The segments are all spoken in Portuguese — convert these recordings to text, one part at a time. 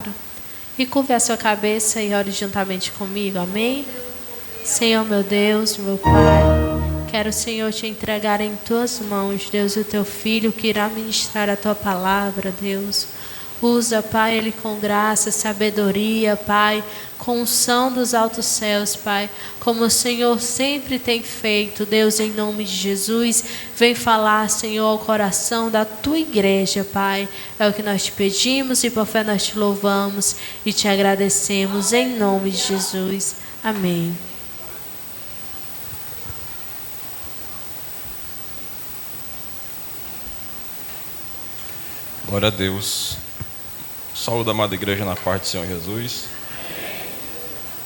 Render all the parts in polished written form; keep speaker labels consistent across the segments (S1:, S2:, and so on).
S1: palavra? E curve a sua cabeça e ore juntamente comigo, amém? Senhor meu Deus, meu Pai, quero, Senhor, te entregar em tuas mãos, Deus, o teu filho que irá ministrar a tua palavra, Deus. Usa, Pai, ele com graça, sabedoria, Pai, com unção dos altos céus, Pai, como o Senhor sempre tem feito, Deus, em nome de Jesus. Vem falar, Senhor, ao coração da tua igreja, Pai. É o que nós te pedimos e por fé nós te louvamos e te agradecemos, em nome de Jesus. Amém.
S2: Glória a Deus. Saúde, amada igreja, na paz do Senhor Jesus.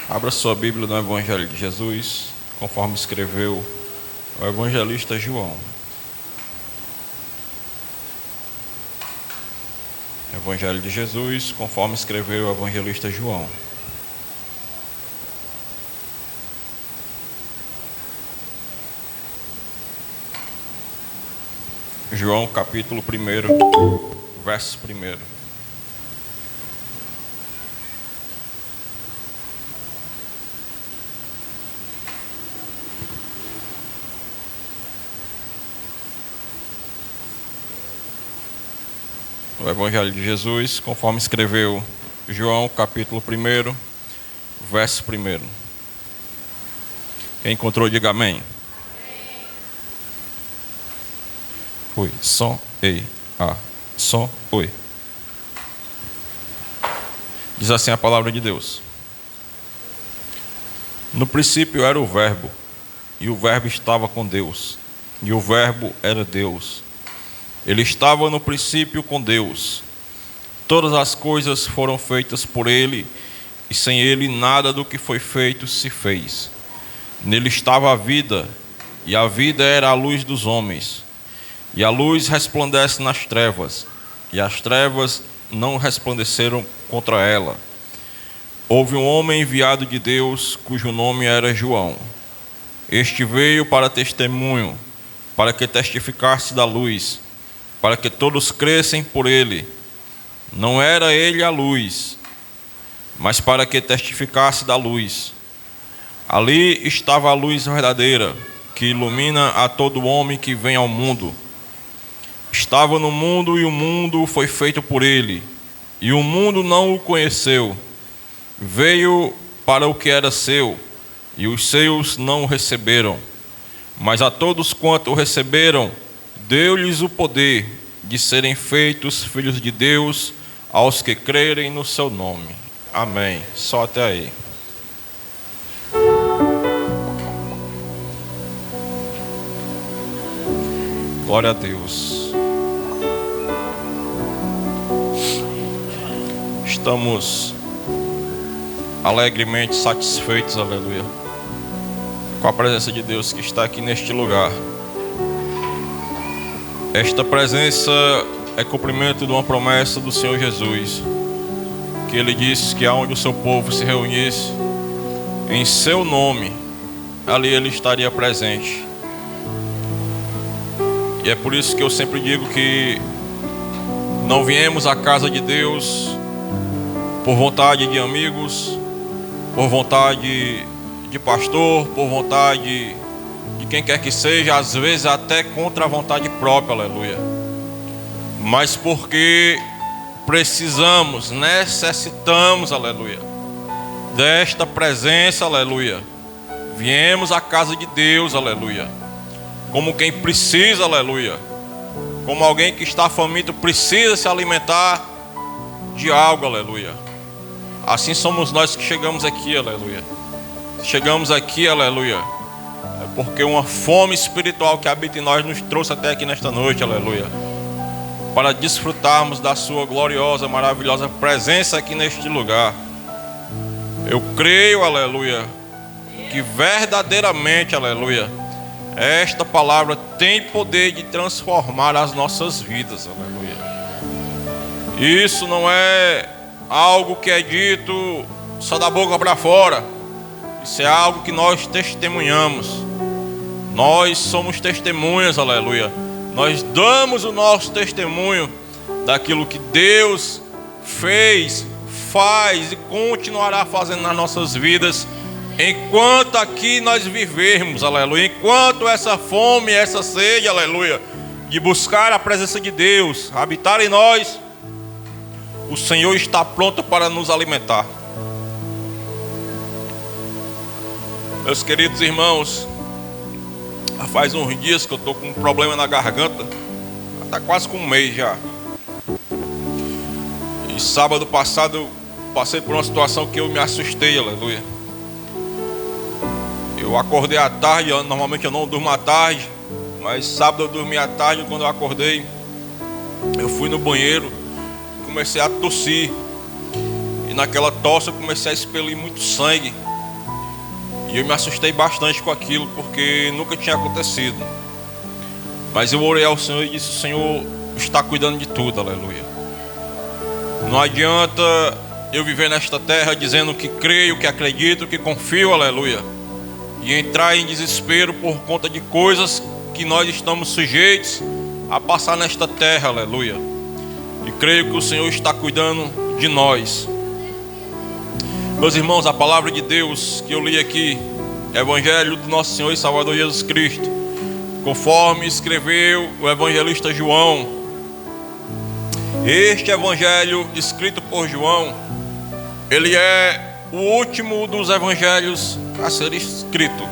S2: Abra sua Bíblia no Evangelho de Jesus, conforme escreveu o evangelista João. Evangelho de Jesus, conforme escreveu o evangelista João. João, capítulo 1, verso 1. O Evangelho de Jesus, conforme escreveu João, capítulo 1, verso 1. Quem encontrou, diga amém. Oi, som, ei, som, oi. Diz assim a palavra de Deus: no princípio era o Verbo, e o Verbo estava com Deus, e o Verbo era Deus. Ele estava no princípio com Deus. Todas as coisas foram feitas por Ele, e sem Ele nada do que foi feito se fez. Nele estava a vida, e a vida era a luz dos homens. E a luz resplandece nas trevas, e as trevas não resplandeceram contra ela. Houve um homem enviado de Deus, cujo nome era João. Este veio para testemunho, para que testificasse da luz, para que todos crescem por ele. Não era ele a luz, mas para que testificasse da luz. Ali estava a luz verdadeira, que ilumina a todo homem que vem ao mundo. Estava no mundo, e o mundo foi feito por ele, e o mundo não o conheceu. Veio para o que era seu, e os seus não o receberam. Mas a todos quanto o receberam, deu-lhes o poder de serem feitos filhos de Deus, aos que crerem no seu nome. Amém. Só até aí. Glória a Deus. Estamos alegremente satisfeitos, aleluia, com a presença de Deus que está aqui neste lugar. Esta presença é cumprimento de uma promessa do Senhor Jesus, que Ele disse que aonde o seu povo se reunisse em seu nome, ali Ele estaria presente. E é por isso que eu sempre digo que não viemos à casa de Deus por vontade de amigos, por vontade de pastor, por vontade de quem quer que seja, às vezes até contra a vontade própria, aleluia. Mas porque precisamos, necessitamos, aleluia, desta presença, aleluia. Viemos à casa de Deus, aleluia, como quem precisa, aleluia, como alguém que está faminto precisa se alimentar de algo, aleluia. Assim somos nós que chegamos aqui, aleluia. Chegamos aqui, aleluia, é porque uma fome espiritual que habita em nós nos trouxe até aqui nesta noite, aleluia, para desfrutarmos da sua gloriosa, maravilhosa presença aqui neste lugar. Eu creio, aleluia, que verdadeiramente, aleluia, esta palavra tem poder de transformar as nossas vidas, aleluia. Isso não é algo que é dito só da boca para fora. Isso é algo que nós testemunhamos. Nós somos testemunhas, aleluia. Nós damos o nosso testemunho daquilo que Deus fez, faz e continuará fazendo nas nossas vidas, enquanto aqui nós vivermos, aleluia. Enquanto essa fome, essa sede, aleluia, de buscar a presença de Deus habitar em nós, o Senhor está pronto para nos alimentar. Meus queridos irmãos, faz uns dias que eu estou com um problema na garganta, está quase com um mês já. E sábado passado eu passei por uma situação que eu me assustei, aleluia. Eu acordei à tarde, normalmente eu não durmo à tarde, mas sábado eu dormi à tarde. Quando eu acordei, eu fui no banheiro, comecei a tossir, e naquela tosse eu comecei a expelir muito sangue. E eu me assustei bastante com aquilo, porque nunca tinha acontecido. Mas eu orei ao Senhor e disse: o Senhor está cuidando de tudo, aleluia. Não adianta eu viver nesta terra dizendo que creio, que acredito, que confio, aleluia, e entrar em desespero por conta de coisas que nós estamos sujeitos a passar nesta terra, aleluia. E creio que o Senhor está cuidando de nós. Meus irmãos, a palavra de Deus que eu li aqui, Evangelho do nosso Senhor e Salvador Jesus Cristo, conforme escreveu o evangelista João. Este evangelho escrito por João, ele é o último dos evangelhos a ser escrito.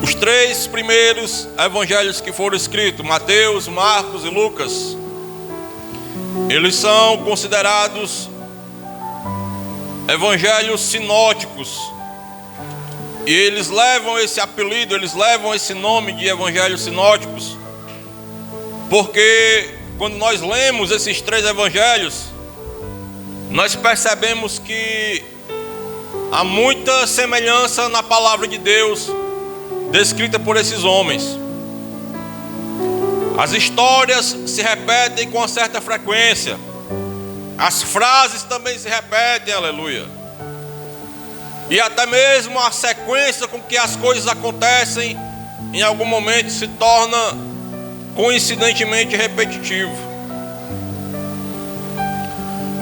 S2: Os 3 primeiros evangelhos que foram escritos, Mateus, Marcos e Lucas, eles são considerados evangelhos sinóticos, e eles levam esse apelido, eles levam esse nome de evangelhos sinóticos, porque quando nós lemos esses 3 evangelhos, nós percebemos que há muita semelhança na palavra de Deus descrita por esses homens. As histórias se repetem com uma certa frequência, as frases também se repetem, aleluia. E até mesmo a sequência com que as coisas acontecem, em algum momento se torna coincidentemente repetitivo.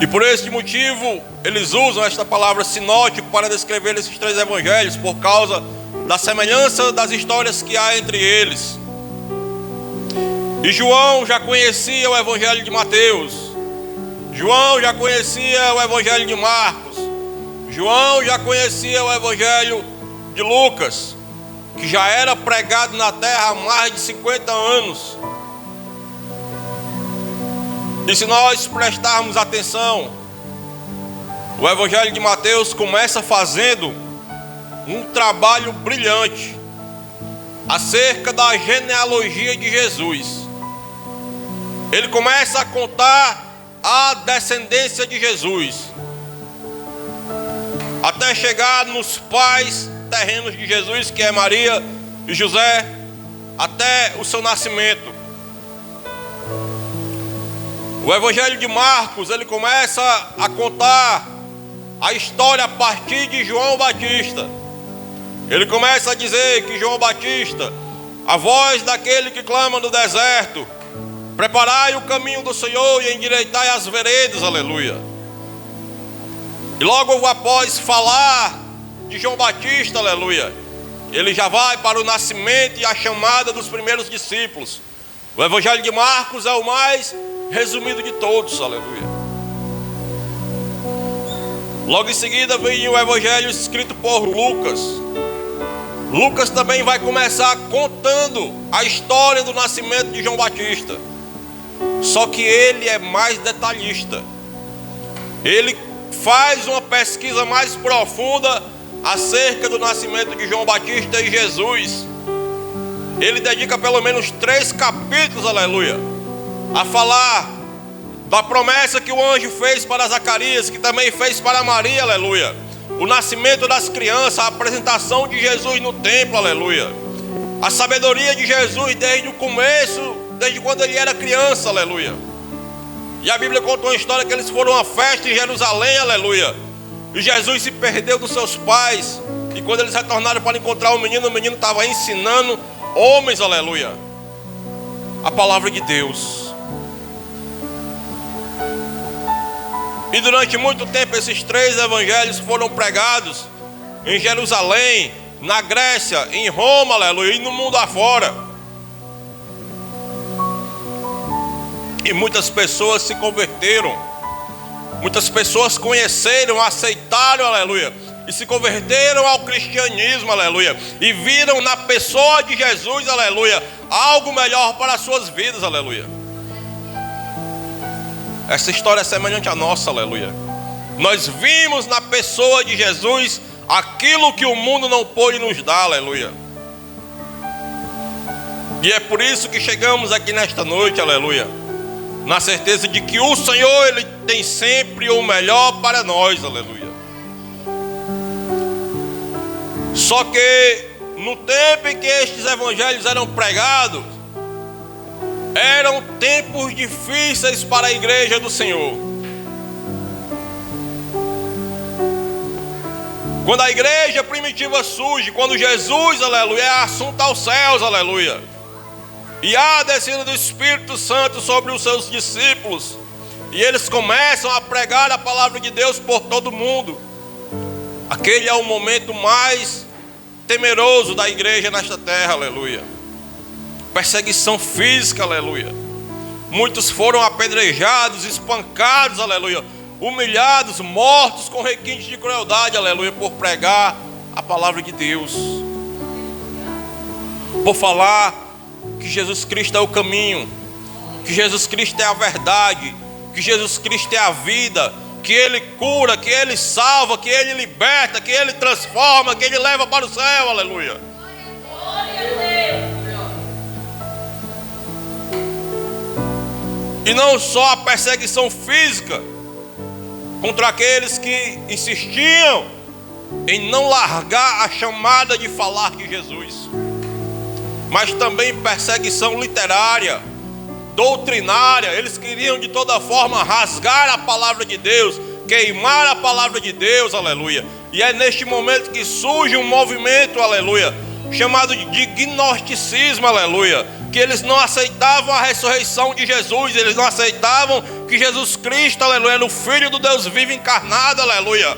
S2: E por este motivo, eles usam esta palavra sinótico para descrever esses 3 evangelhos, por causa da semelhança das histórias que há entre eles. E João já conhecia o evangelho de Mateus, João já conhecia o evangelho de Marcos, João já conhecia o evangelho de Lucas, que já era pregado na terra há mais de 50 anos. E se nós prestarmos atenção, o evangelho de Mateus começa fazendo um trabalho brilhante acerca da genealogia de Jesus. Ele começa a contar a descendência de Jesus, até chegar nos pais terrenos de Jesus, que é Maria e José, até o seu nascimento. O evangelho de Marcos, ele começa a contar a história a partir de João Batista. Ele começa a dizer que João Batista, a voz daquele que clama no deserto: preparai o caminho do Senhor e endireitai as veredas, aleluia. E logo após falar de João Batista, aleluia, ele já vai para o nascimento e a chamada dos primeiros discípulos. O evangelho de Marcos é o mais resumido de todos, aleluia. Logo em seguida vem o evangelho escrito por Lucas. Lucas também vai começar contando a história do nascimento de João Batista, só que ele é mais detalhista. Ele faz uma pesquisa mais profunda acerca do nascimento de João Batista e Jesus. Ele dedica pelo menos 3 capítulos, aleluia, a falar da promessa que o anjo fez para Zacarias, que também fez para Maria, aleluia. O nascimento das crianças, a apresentação de Jesus no templo, aleluia. A sabedoria de Jesus desde o começo, desde quando ele era criança, aleluia. E a Bíblia conta uma história que eles foram a uma festa em Jerusalém, aleluia. E Jesus se perdeu dos seus pais. E quando eles retornaram para encontrar o menino estava ensinando homens, aleluia, a palavra de Deus. E durante muito tempo esses 3 evangelhos foram pregados em Jerusalém, na Grécia, em Roma, aleluia, e no mundo afora. E muitas pessoas se converteram, muitas pessoas conheceram, aceitaram, aleluia, e se converteram ao cristianismo, aleluia, e viram na pessoa de Jesus, aleluia, algo melhor para as suas vidas, aleluia. Essa história é semelhante à nossa, aleluia. Nós vimos na pessoa de Jesus aquilo que o mundo não pôde nos dar, aleluia. E é por isso que chegamos aqui nesta noite, aleluia, na certeza de que o Senhor, Ele tem sempre o melhor para nós, aleluia. Só que no tempo em que estes evangelhos eram pregados, eram tempos difíceis para a igreja do Senhor. Quando a igreja primitiva surge, quando Jesus, aleluia, é assunto aos céus, aleluia, e há a descida do Espírito Santo sobre os seus discípulos, e eles começam a pregar a palavra de Deus por todo o mundo. Aquele é o momento mais temeroso da igreja nesta terra, aleluia. Perseguição física, aleluia. Muitos foram apedrejados, espancados, aleluia, humilhados, mortos com requintes de crueldade, aleluia, por pregar a palavra de Deus, por falar que Jesus Cristo é o caminho, que Jesus Cristo é a verdade, que Jesus Cristo é a vida, que Ele cura, que Ele salva, que Ele liberta, que Ele transforma, que Ele leva para o céu, aleluia. E não só a perseguição física contra aqueles que insistiam em não largar a chamada de falar de Jesus, mas também perseguição literária, doutrinária. Eles queriam de toda forma rasgar a palavra de Deus, queimar a palavra de Deus, aleluia. E é neste momento que surge um movimento, aleluia, chamado de gnosticismo, aleluia, que eles não aceitavam a ressurreição de Jesus, eles não aceitavam que Jesus Cristo, aleluia, era o Filho do Deus vivo encarnado, aleluia.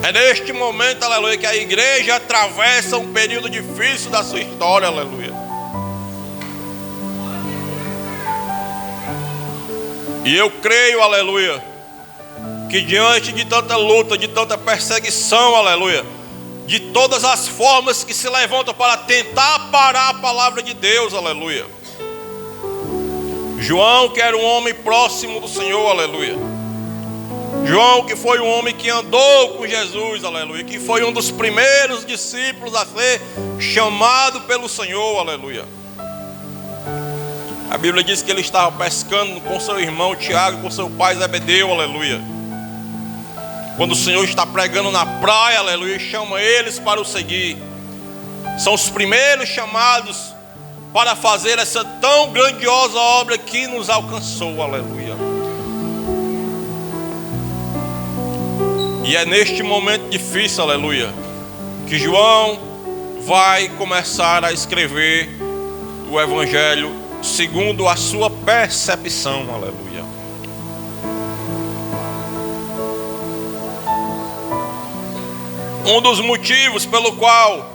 S2: É neste momento, aleluia, que a igreja atravessa um período difícil da sua história, aleluia. E eu creio, aleluia, que diante de tanta luta, de tanta perseguição, aleluia, de todas as formas que se levantam para tentar parar a palavra de Deus, aleluia, João, que era um homem próximo do Senhor, aleluia, João, que foi um homem que andou com Jesus, aleluia, que foi um dos primeiros discípulos a ser chamado pelo Senhor, aleluia. A Bíblia diz que ele estava pescando com seu irmão Tiago, com seu pai Zebedeu, aleluia. Quando o Senhor está pregando na praia, aleluia, chama eles para o seguir. São os primeiros chamados para fazer essa tão grandiosa obra que nos alcançou, aleluia. E é neste momento difícil, aleluia, que João vai começar a escrever o Evangelho segundo a sua percepção, aleluia. Um dos motivos pelo qual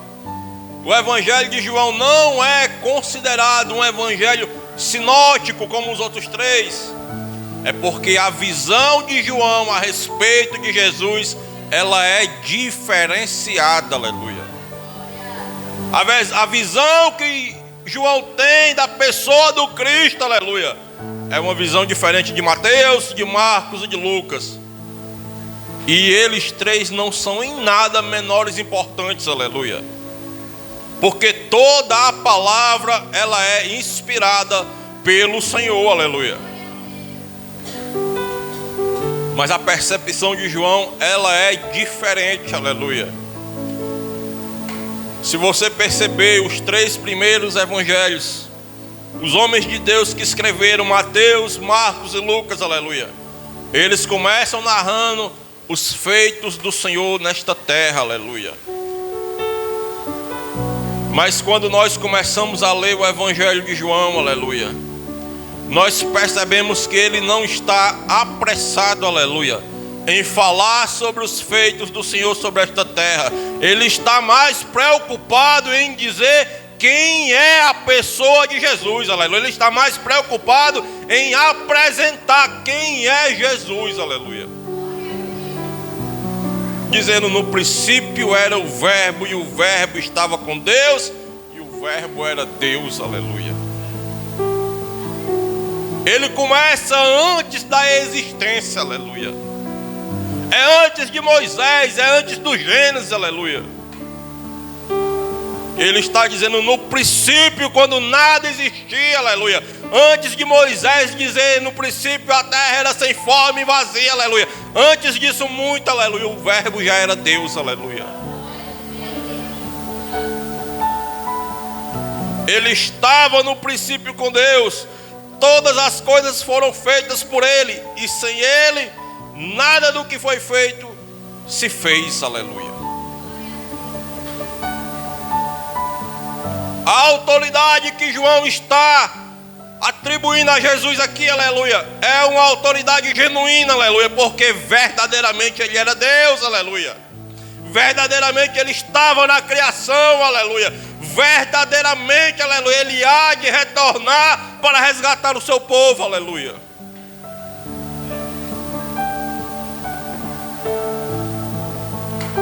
S2: o Evangelho de João não é considerado um evangelho sinótico como os outros 3, é porque a visão de João a respeito de Jesus, ela é diferenciada, aleluia. A visão que João tem da pessoa do Cristo, aleluia, é uma visão diferente de Mateus, de Marcos e de Lucas. E eles 3 não são em nada menores importantes, aleluia, porque toda a palavra, ela é inspirada pelo Senhor, aleluia. Mas a percepção de João, ela é diferente, aleluia. Se você perceber os 3 primeiros evangelhos, os homens de Deus que escreveram, Mateus, Marcos e Lucas, aleluia, eles começam narrando os feitos do Senhor nesta terra, aleluia. Mas quando nós começamos a ler o Evangelho de João, aleluia, nós percebemos que ele não está apressado, aleluia, em falar sobre os feitos do Senhor sobre esta terra. Ele está mais preocupado em dizer quem é a pessoa de Jesus, aleluia. Ele está mais preocupado em apresentar quem é Jesus, aleluia. Dizendo: no princípio era o verbo, e o verbo estava com Deus, e o verbo era Deus, aleluia. Ele começa antes da existência, aleluia. É antes de Moisés, é antes do Gênesis, aleluia. Ele está dizendo: no princípio, quando nada existia, aleluia. Antes de Moisés dizer: no princípio a terra era sem forma e vazia, aleluia. Antes disso muito, aleluia, o verbo já era Deus, aleluia. Ele estava no princípio com Deus. Todas as coisas foram feitas por Ele, e sem Ele nada do que foi feito se fez, aleluia. A autoridade que João está atribuindo a Jesus aqui, aleluia, é uma autoridade genuína, aleluia, porque verdadeiramente Ele era Deus, aleluia. Verdadeiramente Ele estava na criação, aleluia. Verdadeiramente, aleluia, Ele há de retornar para resgatar o seu povo, aleluia.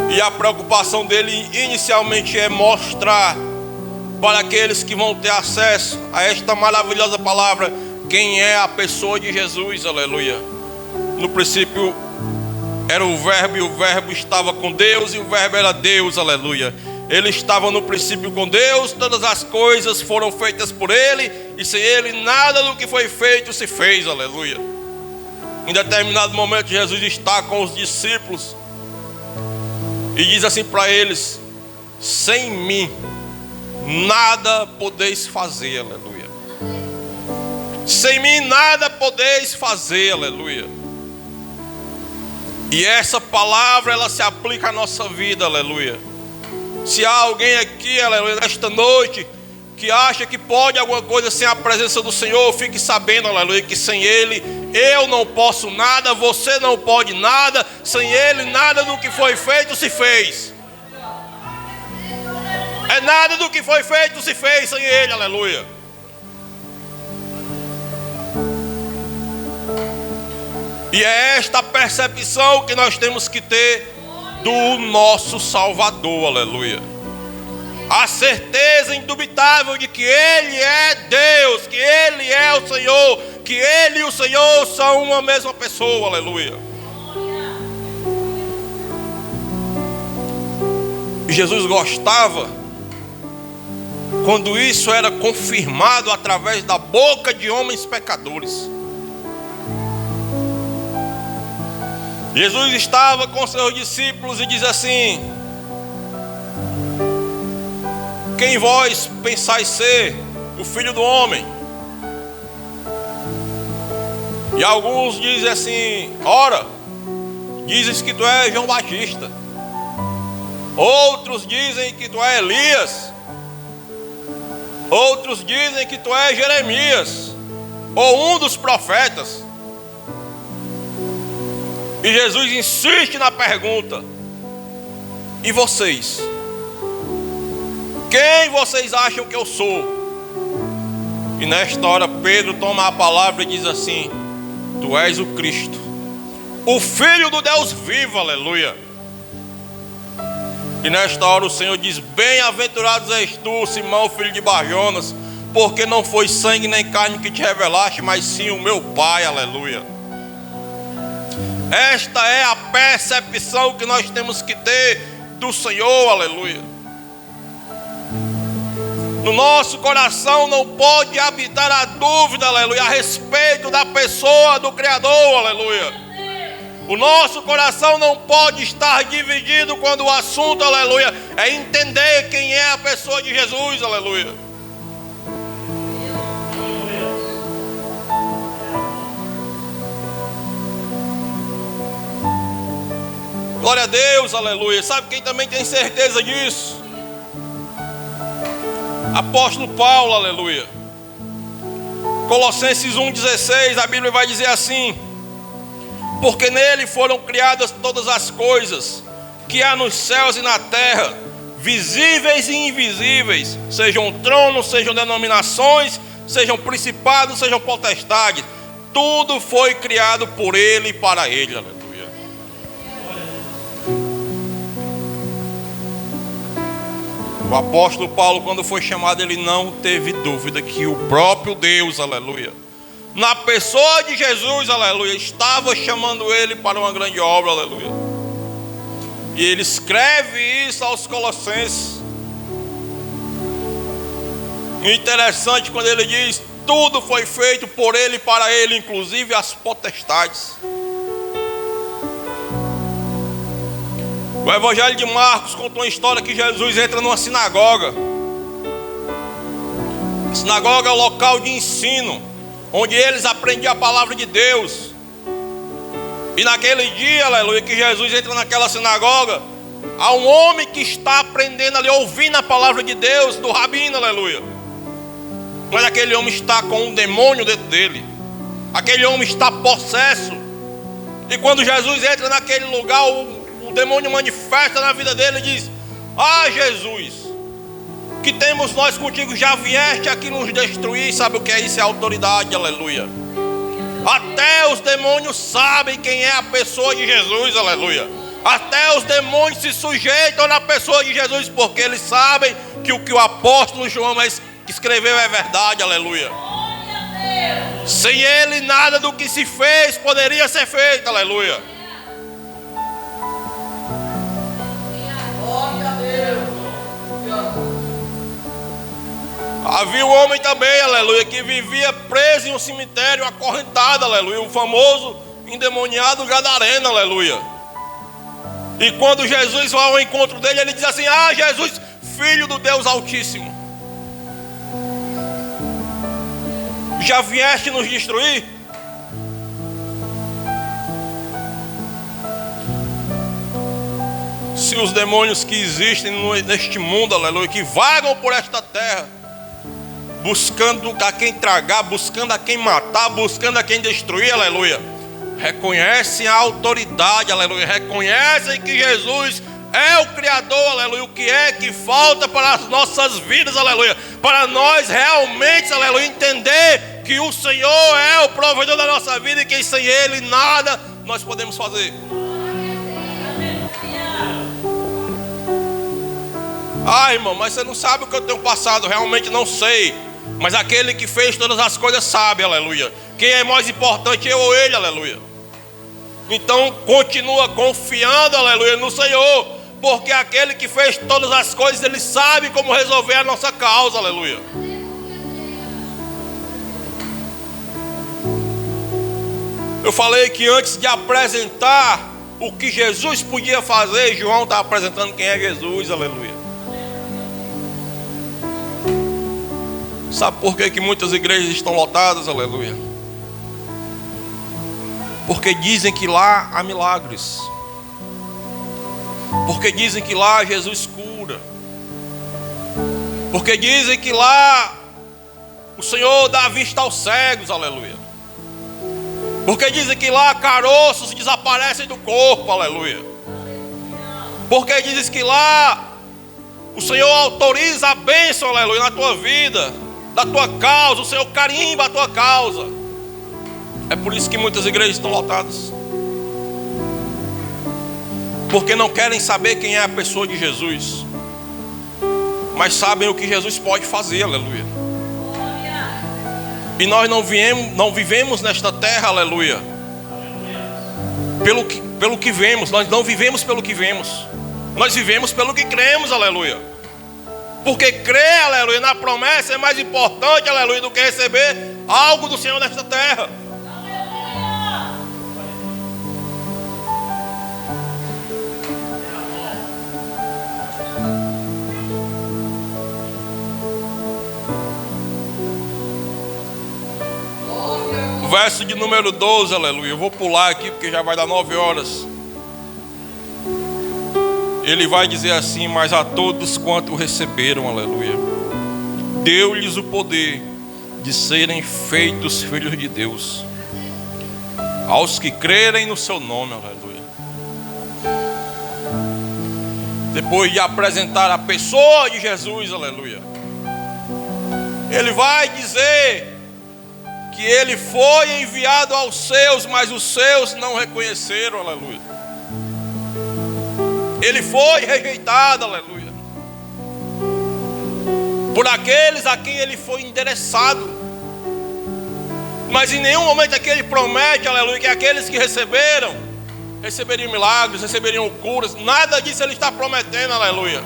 S2: E a preocupação dele inicialmente é mostrar para aqueles que vão ter acesso a esta maravilhosa palavra quem é a pessoa de Jesus, aleluia. No princípio era o verbo, e o verbo estava com Deus, e o verbo era Deus, aleluia. Ele estava no princípio com Deus, todas as coisas foram feitas por Ele, e sem Ele nada do que foi feito se fez, aleluia. Em determinado momento Jesus está com os discípulos e diz assim para eles: sem mim nada podeis fazer, aleluia. Sem mim nada podeis fazer, aleluia. E essa palavra, ela se aplica à nossa vida, aleluia. Se há alguém aqui, aleluia, nesta noite, que acha que pode alguma coisa sem a presença do Senhor, fique sabendo, aleluia, que sem Ele eu não posso nada, você não pode nada. Sem Ele nada do que foi feito se fez. É nada do que foi feito se fez sem Ele, aleluia. E é esta percepção que nós temos que ter do nosso Salvador, aleluia. A certeza indubitável de que Ele é Deus, que Ele é o Senhor, que Ele e o Senhor são uma mesma pessoa, aleluia. E Jesus gostava quando isso era confirmado através da boca de homens pecadores. Jesus estava com seus discípulos e diz assim: quem vós pensais ser o Filho do Homem? E alguns dizem assim: ora, dizes que tu és João Batista. Outros dizem que tu és Elias. Outros dizem que tu és Jeremias, ou um dos profetas. E Jesus insiste na pergunta: e vocês? Quem vocês acham que eu sou? E nesta hora Pedro toma a palavra e diz assim: tu és o Cristo, o Filho do Deus vivo, aleluia. E nesta hora o Senhor diz: bem-aventurados és tu, Simão, filho de Barjonas, porque não foi sangue nem carne que te revelaste, mas sim o meu Pai, aleluia. Esta é a percepção que nós temos que ter do Senhor, aleluia. No nosso coração não pode habitar a dúvida, aleluia, a respeito da pessoa do Criador, aleluia. O nosso coração não pode estar dividido quando o assunto, aleluia, é entender quem é a pessoa de Jesus, aleluia. Glória a Deus, aleluia. Sabe quem também tem certeza disso? Apóstolo Paulo, aleluia. Colossenses 1,16, a Bíblia vai dizer assim: porque nele foram criadas todas as coisas, que há nos céus e na terra, visíveis e invisíveis, sejam tronos, sejam denominações, sejam principados, sejam potestades. Tudo foi criado por ele e para ele. Aleluia. O apóstolo Paulo, quando foi chamado, ele não teve dúvida que o próprio Deus, aleluia, na pessoa de Jesus, aleluia, estava chamando ele para uma grande obra, aleluia. E ele escreve isso aos Colossenses. E interessante quando ele diz: tudo foi feito por ele e para ele, inclusive as potestades. O Evangelho de Marcos conta uma história que Jesus entra numa sinagoga. A sinagoga é o local de ensino, onde eles aprendiam a palavra de Deus. E naquele dia, aleluia, que Jesus entra naquela sinagoga, há um homem que está aprendendo ali, ouvindo a palavra de Deus, do rabino, aleluia. Mas aquele homem está com um demônio dentro dele. Aquele homem está possesso. E quando Jesus entra naquele lugar, o demônio manifesta na vida dele e diz: ah, Jesus, que temos nós contigo? Já vieste aqui nos destruir. Sabe o que é isso? É autoridade, aleluia. Até os demônios sabem quem é a pessoa de Jesus, aleluia. Até os demônios se sujeitam na pessoa de Jesus, porque eles sabem que o que o apóstolo João escreveu é verdade, aleluia. Sem ele nada do que se fez poderia ser feito, aleluia. Havia um homem também, aleluia, que vivia preso em um cemitério, acorrentado, aleluia, o famoso endemoniado gadareno, aleluia. E quando Jesus vai ao encontro dele, ele diz assim: ah, Jesus, filho do Deus Altíssimo, já vieste nos destruir? Se os demônios que existem neste mundo, aleluia, que vagam por esta terra, buscando a quem tragar, buscando a quem matar, buscando a quem destruir, aleluia, reconhecem a autoridade, aleluia, reconhecem que Jesus é o Criador, aleluia. O que é que falta para as nossas vidas, aleluia? Para nós realmente, aleluia, entender que o Senhor é o provedor da nossa vida e que sem Ele nada nós podemos fazer. Ah, irmão, mas você não sabe o que eu tenho passado. Realmente não sei, mas aquele que fez todas as coisas sabe, aleluia. Quem é mais importante, eu ou ele, aleluia? Então continua confiando, aleluia, no Senhor, porque aquele que fez todas as coisas, ele sabe como resolver a nossa causa, aleluia. Eu falei que antes de apresentar o que Jesus podia fazer, João está apresentando quem é Jesus, aleluia. Sabe por que muitas igrejas estão lotadas, aleluia? Porque dizem que lá há milagres. Porque dizem que lá Jesus cura. Porque dizem que lá o Senhor dá vista aos cegos, aleluia. Porque dizem que lá caroços desaparecem do corpo, aleluia. Porque dizem que lá o Senhor autoriza a bênção, aleluia, na tua vida, da tua causa. O Senhor carimba a tua causa. É por isso que muitas igrejas estão lotadas, porque não querem saber quem é a pessoa de Jesus, mas sabem o que Jesus pode fazer, aleluia. E nós não vivemos nesta terra, aleluia, pelo que vemos. Nós não vivemos pelo que vemos, nós vivemos pelo que cremos, aleluia. Porque crer, aleluia, na promessa é mais importante, aleluia, do que receber algo do Senhor nesta terra. O verso de número 12, aleluia. Eu vou pular aqui porque já vai dar 9 horas. Ele vai dizer assim: mas a todos quanto receberam, aleluia, deu-lhes o poder de serem feitos filhos de Deus, aos que crerem no seu nome, aleluia. Depois de apresentar a pessoa de Jesus, aleluia, ele vai dizer que ele foi enviado aos seus, mas os seus não reconheceram, aleluia. Ele foi rejeitado, aleluia, por aqueles a quem ele foi endereçado. Mas em nenhum momento aqui ele promete, aleluia, que aqueles que receberiam milagres, receberiam curas. Nada disso ele está prometendo, aleluia.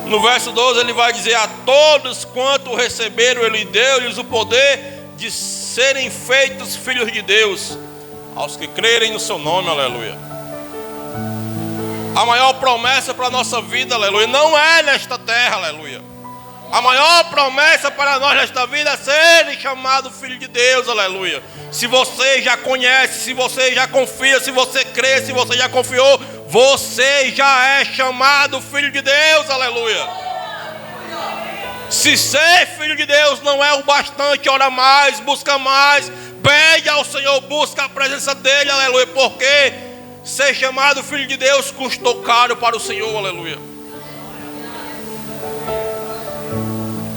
S2: No verso 12 ele vai dizer: a todos quanto receberam, ele deu-lhes o poder de serem feitos filhos de Deus, aos que crerem no seu nome, aleluia. A maior promessa para a nossa vida, aleluia, não é nesta terra, aleluia. A maior promessa para nós nesta vida é ser chamado filho de Deus, aleluia. Se você já conhece, se você já confia, se você crê, se você já confiou, você já é chamado filho de Deus, aleluia. Se ser filho de Deus não é o bastante, ora mais, busca mais, pede ao Senhor, busca a presença dele, aleluia. Porque ser chamado filho de Deus custou caro para o Senhor, aleluia.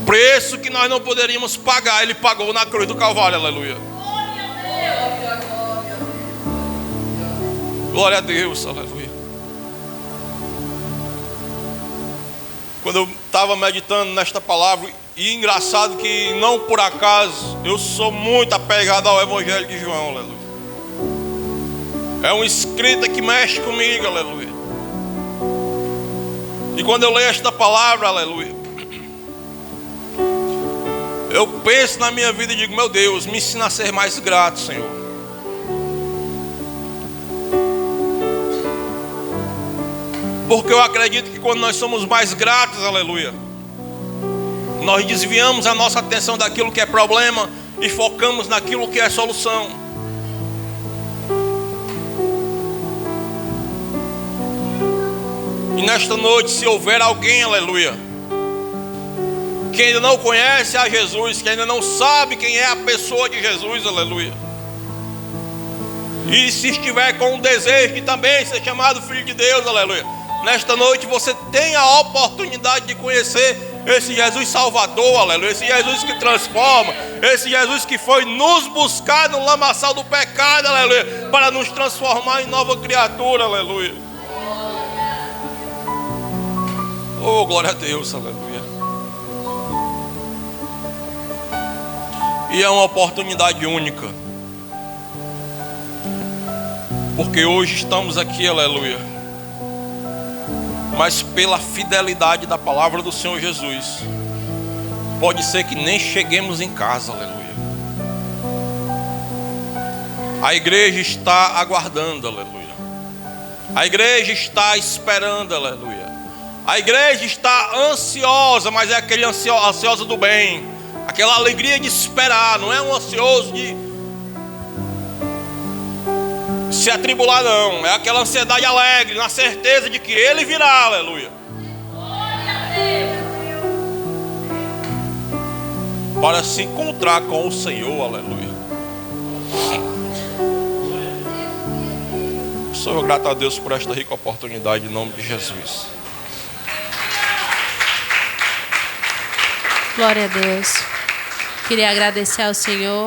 S2: Preço que nós não poderíamos pagar, ele pagou na cruz do Calvário, aleluia. Glória a Deus, aleluia. Quando eu estava meditando nesta palavra, e engraçado que não por acaso eu sou muito apegado ao Evangelho de João, aleluia. É uma escrita que mexe comigo, aleluia. E quando eu leio esta palavra, aleluia, eu penso na minha vida e digo: meu Deus, me ensina a ser mais grato, Senhor. Porque eu acredito que quando nós somos mais gratos, aleluia, nós desviamos a nossa atenção daquilo que é problema e focamos naquilo que é solução. E nesta noite, se houver alguém, aleluia, que ainda não conhece a Jesus, que ainda não sabe quem é a pessoa de Jesus, aleluia, e se estiver com o desejo de também ser chamado filho de Deus, aleluia, nesta noite você tem a oportunidade de conhecer esse Jesus Salvador, aleluia, esse Jesus que transforma, esse Jesus que foi nos buscar no lamaçal do pecado, aleluia, para nos transformar em nova criatura, aleluia. Oh, glória a Deus, aleluia. E é uma oportunidade única, porque hoje estamos aqui, aleluia, mas pela fidelidade da palavra do Senhor Jesus, pode ser que nem cheguemos em casa, aleluia. A igreja está aguardando, aleluia. A igreja está esperando, aleluia. A igreja está ansiosa, mas é aquele ansiosa do bem, aquela alegria de esperar, não é um ansioso de se atribular, não. É aquela ansiedade alegre, na certeza de que ele virá, aleluia, para se encontrar com o Senhor, aleluia. Sou grato a Deus por esta rica oportunidade, em nome de Jesus.
S1: Glória a Deus. Queria agradecer ao Senhor